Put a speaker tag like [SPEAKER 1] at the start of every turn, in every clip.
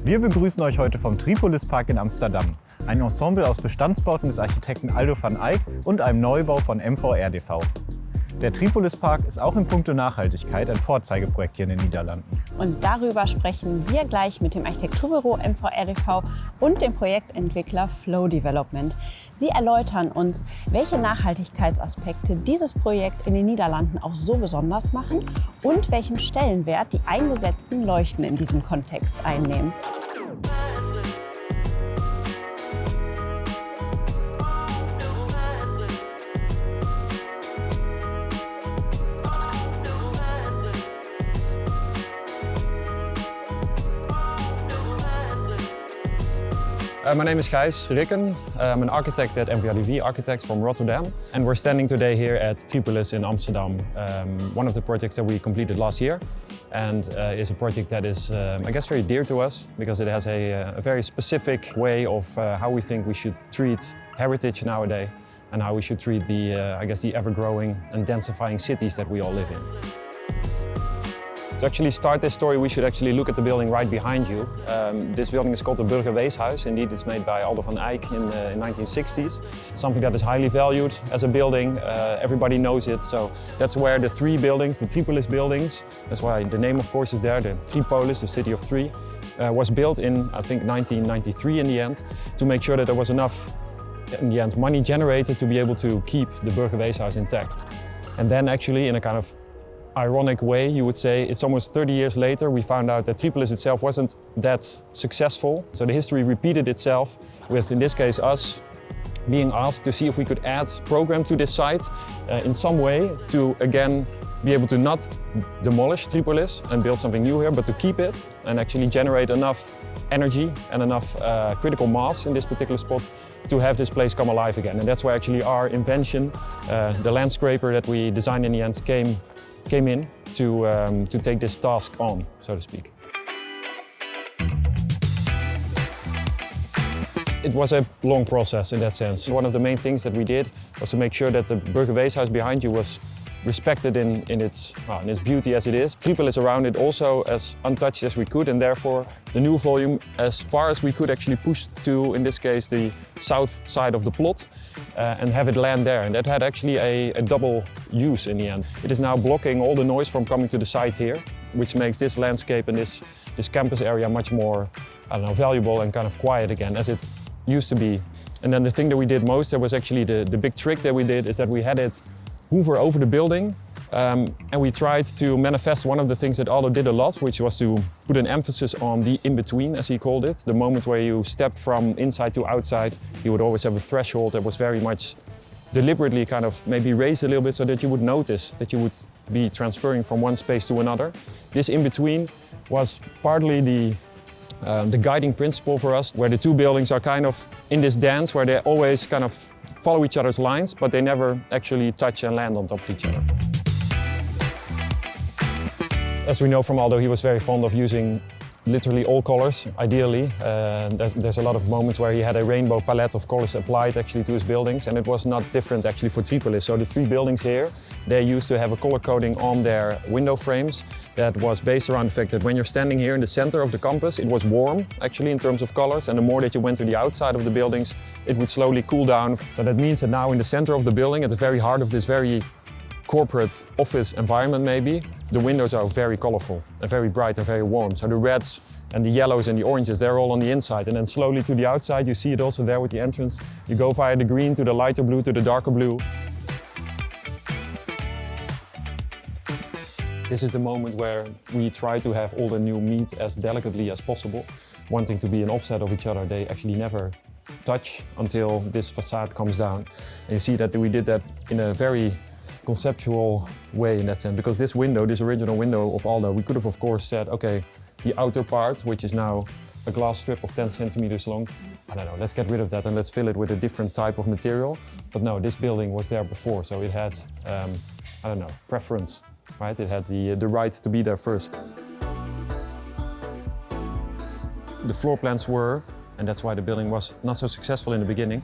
[SPEAKER 1] Wir begrüßen euch heute vom Tripolis-Park in Amsterdam. Ein Ensemble aus Bestandsbauten des Architekten Aldo van Eyck und einem Neubau von MVRDV. Der Tripolis-Park ist auch in puncto Nachhaltigkeit ein Vorzeigeprojekt hier in den Niederlanden.
[SPEAKER 2] Und darüber sprechen wir gleich mit dem Architekturbüro MVRDV und dem Projektentwickler Flow Development. Sie erläutern uns, welche Nachhaltigkeitsaspekte dieses Projekt in den Niederlanden auch so besonders machen und welchen Stellenwert die eingesetzten Leuchten in diesem Kontext einnehmen.
[SPEAKER 3] My name is Gijs Rikken. I'm an architect at MVRDV Architects from Rotterdam. And we're standing today here at Tripolis in Amsterdam, one of the projects that we completed last year. And is a project that is, I guess, very dear to us because it has a very specific way of how we think we should treat heritage nowadays and how we should treat the, I guess, the ever-growing and densifying cities that we all live in. To actually start this story, we should actually look at the building right behind you. This building is called the Burgerweeshuis. Indeed, it's made by Aldo van Eyck in the 1960s. It's something that is highly valued as a building. Everybody knows it. So that's where the three buildings, the Tripolis buildings, that's why the name, of course, is there. The Tripolis, the city of three, was built in, I think, 1993 in the end, to make sure that there was enough, in the end, money generated to be able to keep the Burgerweeshuis intact. And then actually, in a kind of ironic way, you would say, it's almost 30 years later we found out that Tripolis itself wasn't that successful. So the history repeated itself with, in this case, us being asked to see if we could add program to this site in some way to, again, be able to not demolish Tripolis and build something new here, but to keep it and actually generate enough energy and enough critical mass in this particular spot to have this place come alive again. And that's where actually our invention, the landscraper that we designed in the end, came in to take this task on, so to speak. It was a long process in that sense. One of the main things that we did was to make sure that the Burgerweeshuis behind you was respected in its beauty as it is. Tripolis around it also as untouched as we could, and therefore the new volume as far as we could actually push to, in this case, the south side of the plot and have it land there. And that had actually a double use in the end. It is now blocking all the noise from coming to the site here, which makes this landscape and this campus area much more, valuable and kind of quiet again, as it used to be. And then the thing that we did most, that was actually the big trick that we did, is that we had it hover over the building, and we tried to manifest one of the things that Aldo did a lot, which was to put an emphasis on the in-between, as he called it. The moment where you step from inside to outside, he would always have a threshold that was very much deliberately kind of maybe raised a little bit so that you would notice that you would be transferring from one space to another. This in-between was partly the guiding principle for us, where the two buildings are kind of in this dance where they always kind of follow each other's lines, but they never actually touch and land on top of each other. As we know from Aldo, he was very fond of using literally all colors, ideally. There's a lot of moments where he had a rainbow palette of colors applied actually to his buildings, and it was not different actually for Tripolis. So the three buildings here, they used to have a color coding on their window frames that was based around the fact that when you're standing here in the center of the campus, it was warm actually in terms of colors, and the more that you went to the outside of the buildings, it would slowly cool down. So that means that now in the center of the building, at the very heart of this very corporate office environment maybe, the windows are very colorful and very bright and very warm. So the reds and the yellows and the oranges, they're all on the inside. And then slowly to the outside, you see it also there with the entrance. You go via the green to the lighter blue to the darker blue. This is the moment where we try to have all the new meet as delicately as possible. Wanting to be an offset of each other, they actually never touch until this facade comes down. And you see that we did that in a very conceptual way in that sense, because this window, this original window of Aldo, we could have of course said, okay, the outer part, which is now a glass strip of 10 centimeters long, I don't know, let's get rid of that and let's fill it with a different type of material. But no, this building was there before, so it had, preference, right? It had the right to be there first. The floor plans were, and that's why the building was not so successful in the beginning,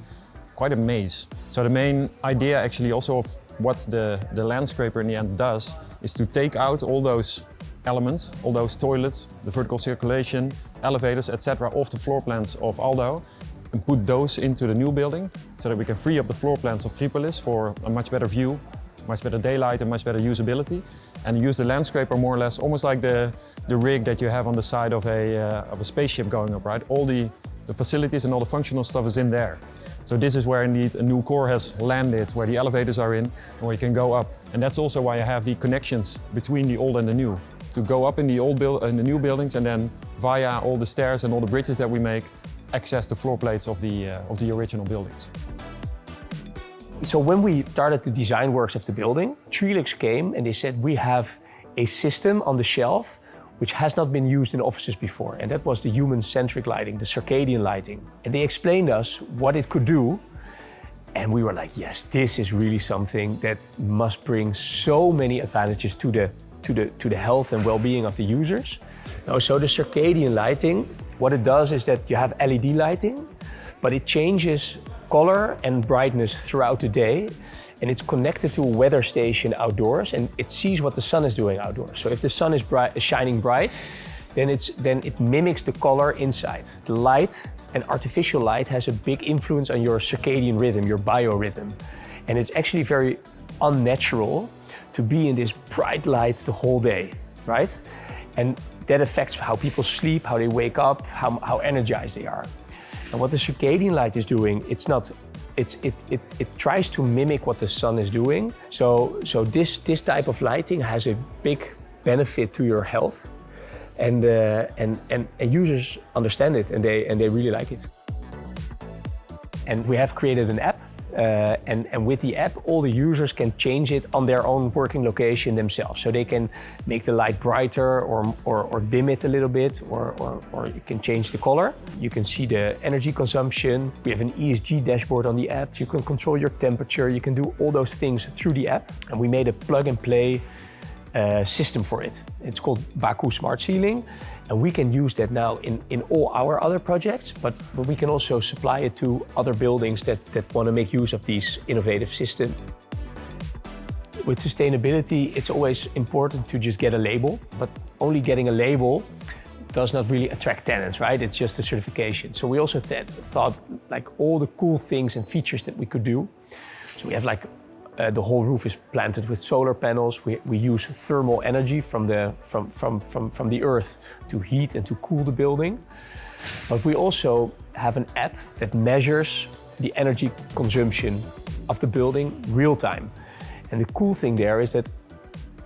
[SPEAKER 3] quite a maze. So the main idea actually also of what the landscraper in the end does is to take out all those elements, all those toilets, the vertical circulation, elevators, etc. off the floor plans of Aldo and put those into the new building so that we can free up the floor plans of Tripolis for a much better view, much better daylight and much better usability, and use the landscaper more or less almost like the rig that you have on the side of a spaceship going up, right? All the facilities and all the functional stuff is in there. So this is where indeed a new core has landed, where the elevators are in and where you can go up. And that's also why you have the connections between the old and the new. To go up in the new buildings and then via all the stairs and all the bridges that we make, access the floor plates of the original buildings.
[SPEAKER 4] So when we started the design works of the building, TRILUX came and they said we have a system on the shelf which has not been used in offices before, and that was the human-centric lighting, the circadian lighting. And they explained us what it could do, and we were like, yes, this is really something that must bring so many advantages to the health and well-being of the users. Now, so the circadian lighting, what it does is that you have LED lighting, but it changes color and brightness throughout the day, and it's connected to a weather station outdoors, and it sees what the sun is doing outdoors. So if the sun is shining bright, then it mimics the color inside. The light and artificial light has a big influence on your circadian rhythm, your biorhythm, and it's actually very unnatural to be in this bright light the whole day, right? And that affects how people sleep, how they wake up, how energized they are. And what the circadian light is doing, it tries to mimic what the sun is doing. So this type of lighting has a big benefit to your health, and users understand it and they really like it. And we have created an app. And with the app, all the users can change it on their own working location themselves. So they can make the light brighter or dim it a little bit, or you can change the color. You can see the energy consumption. We have an ESG dashboard on the app. You can control your temperature. You can do all those things through the app. And we made a plug and play system for it. It's called Baku Smart Ceiling, and we can use that now in all our other projects, but we can also supply it to other buildings that want to make use of these innovative systems. With sustainability, it's always important to just get a label, but only getting a label does not really attract tenants, right? It's just a certification. So we also thought like all the cool things and features that we could do. So we have like the whole roof is planted with solar panels. We use thermal energy from the earth to heat and to cool the building. But we also have an app that measures the energy consumption of the building real time. And the cool thing there is that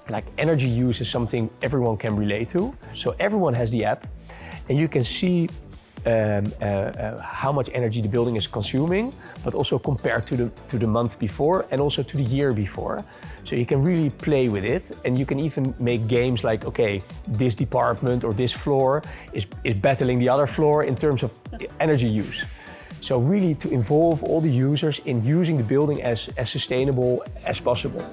[SPEAKER 4] like energy use is something everyone can relate to. So everyone has the app and you can see how much energy the building is consuming, but also compared to the month before and also to the year before. So you can really play with it, and you can even make games like, okay, this department or this floor is battling the other floor in terms of energy use. So really to involve all the users in using the building as sustainable as possible.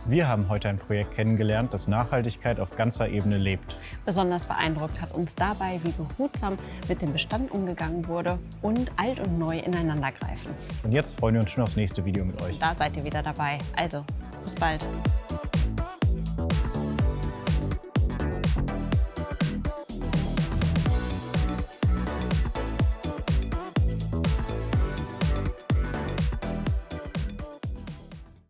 [SPEAKER 1] Wir haben heute ein Projekt kennengelernt, das Nachhaltigkeit auf ganzer Ebene lebt.
[SPEAKER 2] Besonders beeindruckt hat uns dabei, wie behutsam mit dem Bestand umgegangen wurde und alt und neu ineinandergreifen.
[SPEAKER 1] Und jetzt freuen wir uns schon aufs nächste Video mit euch.
[SPEAKER 2] Da seid ihr wieder dabei. Also, bis bald.